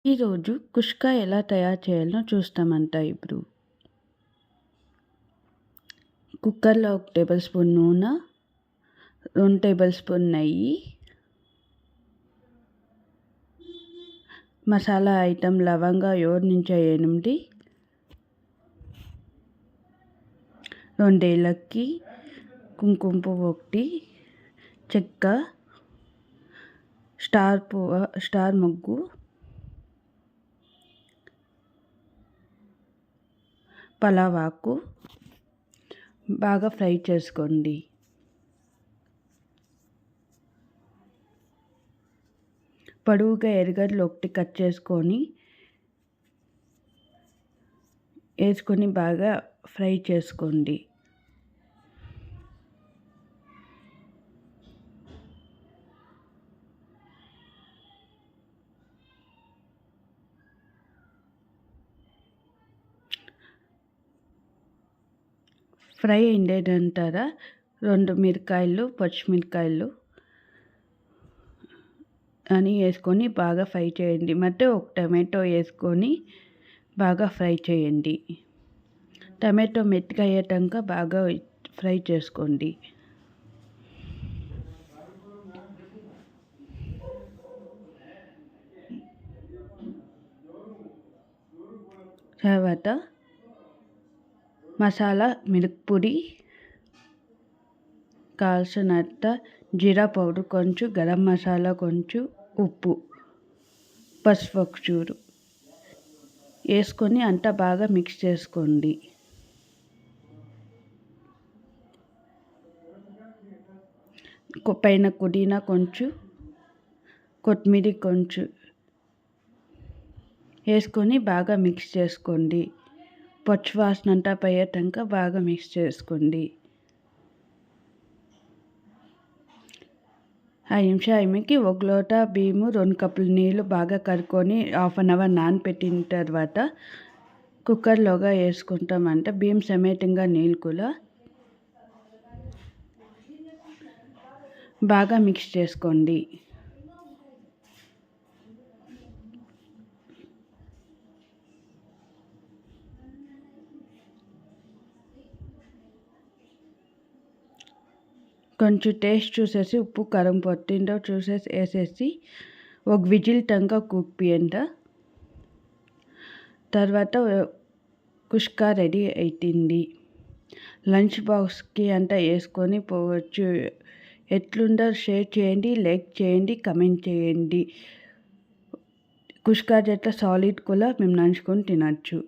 ఈరోజు కుష్కా ఎలా తయారు చేయాలో చూస్తామంట ఇప్పుడు. కుక్కర్‌లో 1 టేబుల్ స్పూన్ నూనె, 2 టేబుల్ స్పూన్ నెయ్యి, మసాలా ఐటెం లవంగా 7-8, 2 ఏలక్కి, కుంకుమ పువ్వు 1, చెక్క, స్టార్ మొగ్గు, పలావాకు బాగా ఫ్రై చేసుకోండి. పొడవుగా ఎర్రగడ్డలు 1 కట్ వేసుకొని బాగా ఫ్రై చేసుకోండి. ఫ్రై అయిందంటారా 2 మిరపకాయలు, పచ్చిమిరపకాయలు అని వేసుకొని బాగా ఫ్రై చేయండి. ಮತ್ತೆ 1 టమాటో వేసుకొని బాగా ఫ్రై చేయండి. టమాటో మెత్తగా అయ్యేదాకా బాగా ఫ్రై చేసుకోండి. తర్వాత మసాలా మిరప్పొడి, కావాల్సినంత జీరా పౌడర్ కొంచెం, గరం మసాలా కొంచెం, ఉప్పు, పసుపు ఒక చూరు వేసుకొని అంతా బాగా మిక్స్ చేసుకోండి. పైన పుదీనా కొంచెం, కొత్తిమీర కొంచెం వేసుకొని బాగా మిక్స్ చేసుకోండి. పచ్చి వాసన అంతా పోయేదాకా బాగా మిక్స్ చేసుకోండి. 5 నిమిషాలకి 1 లోటా బియ్యము, 2 కప్పుల నీళ్ళు బాగా కడుక్కొని హాఫ్ అన్ అవర్ నానబెట్టిన తర్వాత కుక్కర్లోగా వేసుకుంటామంట. బియ్యం సమేతంగా నీళ్ళు కూడా బాగా మిక్స్ చేసుకోండి. కొంచెం టేస్ట్ చూసేసి ఉప్పు కారం పట్టిందో చూసేసి వేసేసి 1 విజిల్ టంగా కుక్కియంట. తర్వాత కుష్కా రెడీ అవుతుంది. లంచ్ బాక్స్కి అంతా వేసుకొని పోవచ్చు. ఎట్లుందో షేర్ చేయండి, లైక్ చేయండి, కమెంట్ చేయండి. కుష్కా జట్ల సాలిడ్ కూడా మేము నంచుకొని తినచ్చు.